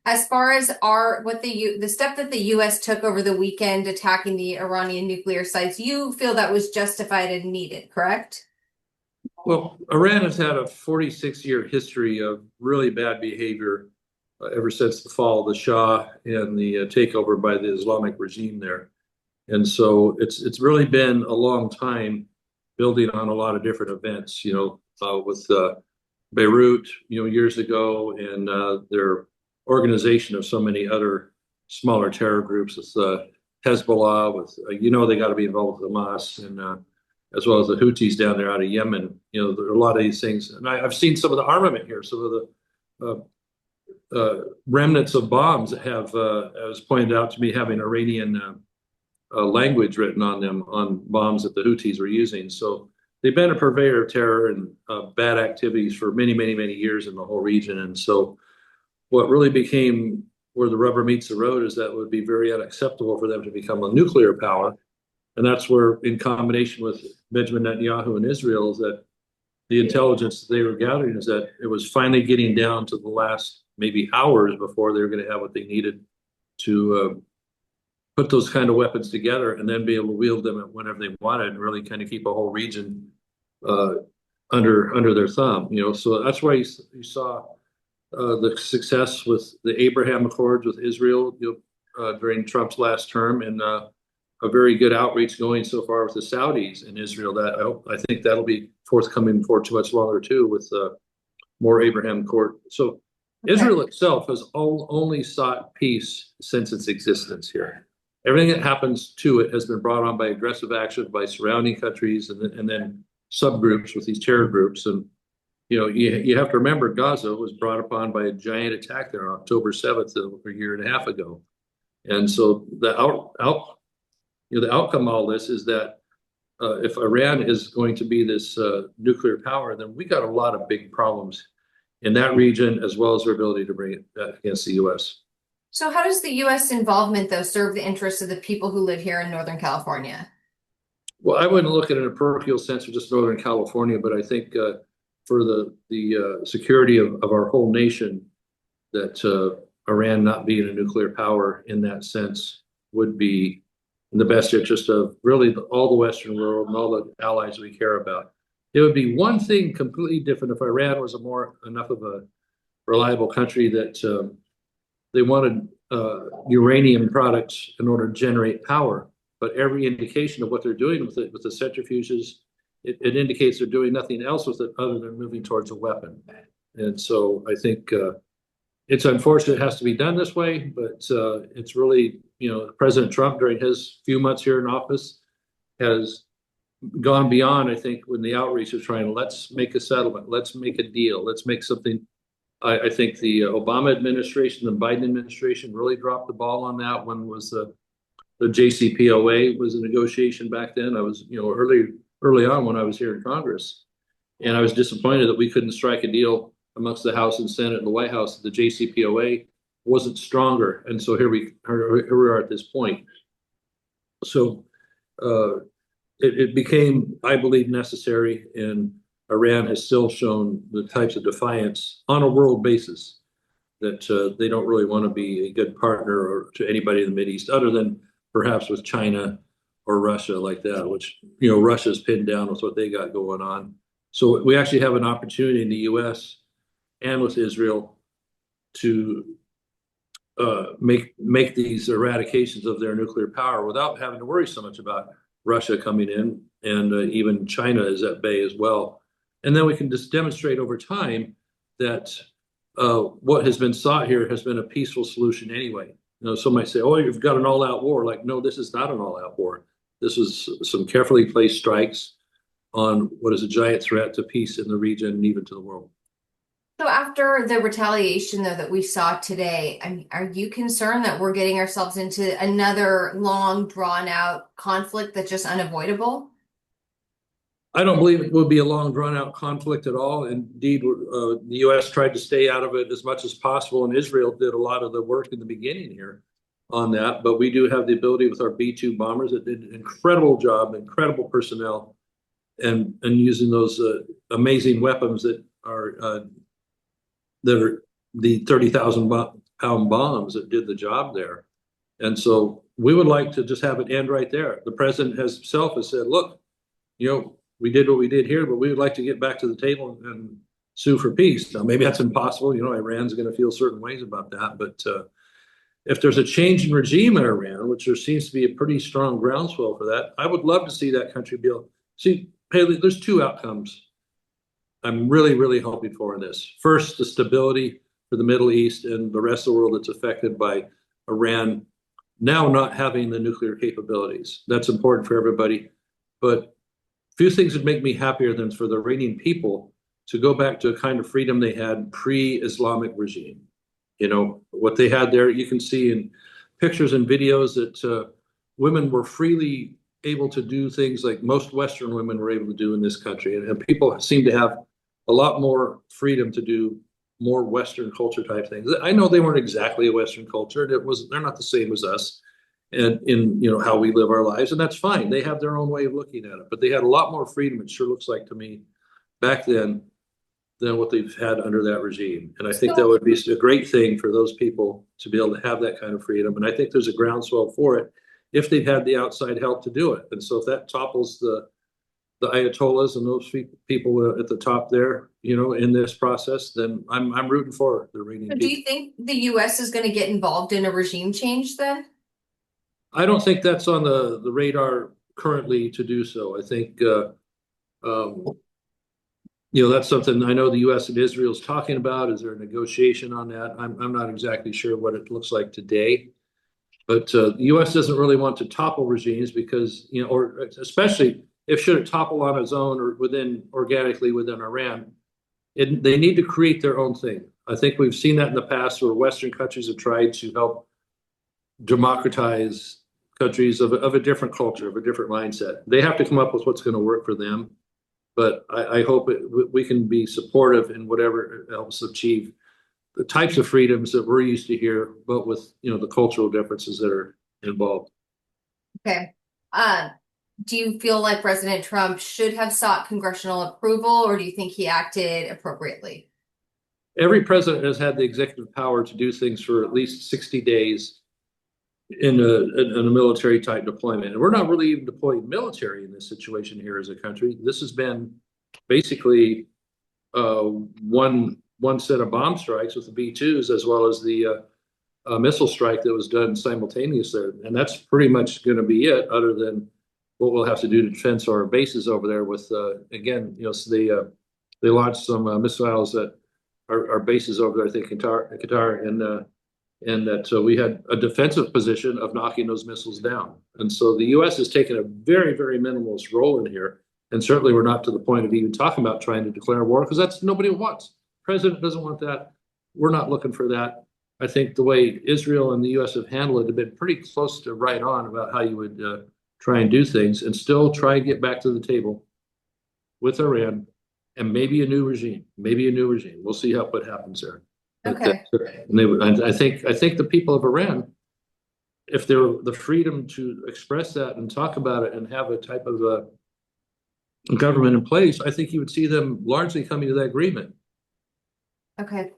As far as the step that the U.S. took over the weekend attacking the Iranian nuclear sites, you feel that was justified and needed, correct? Well, Iran has had a 46-year history of really bad behavior ever since the fall of the Shah and the takeover by the Islamic regime there. And so it's really been a long time building on a lot of different events, with Beirut, years ago, and their organization of so many other smaller terror groups with Hezbollah, they got to be involved with Hamas, and as well as the Houthis down there out of Yemen. There are a lot of these things, and I've seen some of the armament here, some of the remnants of bombs that have, as pointed out to me, having Iranian language written on them on bombs that the Houthis were using. So they've been a purveyor of terror and bad activities for many, many, many years in the whole region. And so what really became where the rubber meets the road is that it would be very unacceptable for them to become a nuclear power. And that's where, in combination with Benjamin Netanyahu and Israel, is that the intelligence that they were gathering is that it was finally getting down to the last maybe hours before they were going to have what they needed to put those kind of weapons together and then be able to wield them whenever they wanted and really kind of keep a whole region under their thumb. So that's why you saw the success with the Abraham Accords with Israel during Trump's last term, and a very good outreach going so far with the Saudis in Israel. That I think that'll be forthcoming for too much longer too, with more Abraham Accord. So Okay. Israel itself has only sought peace since its existence here. Everything that happens to it has been brought on by aggressive action by surrounding countries and then subgroups with these terror groups. And you have to remember, Gaza was brought upon by a giant attack there on October 7th, a year and a half ago. And so the outcome of all this is that if Iran is going to be this nuclear power, then we got a lot of big problems in that region, as well as their ability to bring it back against the U.S. So how does the U.S. involvement, though, serve the interests of the people who live here in Northern California? Well, I wouldn't look at it in a parochial sense of just Northern California, but I think for the security of our whole nation, that Iran not being a nuclear power in that sense would be in the best interest of really all the Western world and all the allies we care about. It would be one thing completely different if Iran was enough of a reliable country that they wanted uranium products in order to generate power. But every indication of what they're doing with it, with the centrifuges, it indicates they're doing nothing else with it other than moving towards a weapon. And so I think it's unfortunate it has to be done this way, but it's really, President Trump during his few months here in office has gone beyond, I think, when the outreach is trying to, let's make a settlement, let's make a deal, let's make something. I think the Obama administration, the Biden administration really dropped the ball on that. When was the JCPOA was a negotiation back then. I was, early on when I was here in Congress, and I was disappointed that we couldn't strike a deal amongst the House and Senate and the White House. The JCPOA wasn't stronger, and so here we are at this point. So it became, I believe, necessary, and Iran has still shown the types of defiance on a world basis that they don't really want to be a good partner or to anybody in the Mideast, other than perhaps with China or Russia like that, which, Russia's pinned down with what they got going on. So we actually have an opportunity in the U.S. and with Israel to make these eradications of their nuclear power without having to worry so much about Russia coming in, and even China is at bay as well. And then we can just demonstrate over time that what has been sought here has been a peaceful solution anyway. Some might say, "Oh, you've got an all-out war." Like, no, this is not an all-out war. This is some carefully placed strikes on what is a giant threat to peace in the region and even to the world. So after the retaliation, though, that we saw today, are you concerned that we're getting ourselves into another long, drawn-out conflict that's just unavoidable? I don't believe it would be a long, drawn-out conflict at all. Indeed, the U.S. tried to stay out of it as much as possible, and Israel did a lot of the work in the beginning here on that. But we do have the ability with our B-2 bombers that did an incredible job, incredible personnel, and using those amazing weapons that are the 30,000 pound bombs that did the job there. And so we would like to just have it end right there. The president himself has said, look, we did what we did here, but we would like to get back to the table and sue for peace. Now, maybe that's impossible. Iran's going to feel certain ways about that. But if there's a change in regime in Iran, which there seems to be a pretty strong groundswell for that, I would love to see that country be able. See, Haley, there's two outcomes I'm really, really hoping for in this. First, the stability for the Middle East and the rest of the world that's affected by Iran now not having the nuclear capabilities. That's important for everybody. But few things would make me happier than for the Iranian people to go back to a kind of freedom they had pre-Islamic regime. What they had there, you can see in pictures and videos that women were freely able to do things like most Western women were able to do in this country. And people seem to have a lot more freedom to do more Western culture type things. I know they weren't exactly a Western culture. They're not the same as us and in how we live our lives, and that's fine. They have their own way of looking at it, but they had a lot more freedom, it sure looks like to me, back then than what they've had under that regime. And I think that So, would be a great thing for those people to be able to have that kind of freedom. And I think there's a groundswell for it if they've had the outside help to do it. And so if that topples the Ayatollahs and those people at the top there, in this process, then I'm rooting for the Iranian do people. you think the US is going to get involved in a regime change then? I don't think that's on the radar currently to do so. I think um, that's something I know the U.S. and Israel is talking about. Is there a negotiation on that? I'm not exactly sure what it looks like today, but the U.S. doesn't really want to topple regimes because or especially if should it topple on its own or organically within Iran, they need to create their own thing. I think we've seen that in the past where Western countries have tried to help democratize countries of a different culture, of a different mindset. They have to come up with what's going to work for them. But I hope we can be supportive in whatever helps achieve the types of freedoms that we're used to here, but with the cultural differences that are involved. Okay. Uh, do you feel like President Trump should have sought congressional approval, or do you think he acted appropriately? Every president has had the executive power to do things for at least 60 days in a military type deployment. And we're not really even deploying military in this situation here as a country. This has been basically one set of bomb strikes with the B-2s as well as the missile strike that was done simultaneously. And that's pretty much going to be it, other than what we'll have to do to defend our bases over there with, again, so they launched some missiles at our bases over there, I think, in Qatar and that we had a defensive position of knocking those missiles down. And so the U.S. has taken a very, very minimalist role in here. And certainly we're not to the point of even talking about trying to declare war because that's nobody wants. President doesn't want that. We're not looking for that. I think the way Israel and the U.S. have handled it have been pretty close to right on about how you would try and do things and still try and get back to the table with Iran and maybe a new regime. We'll see what happens there. Okay. And I think the people of Iran, if they're the freedom to express that and talk about it and have a type of a government in place, I think you would see them largely coming to that agreement. Okay.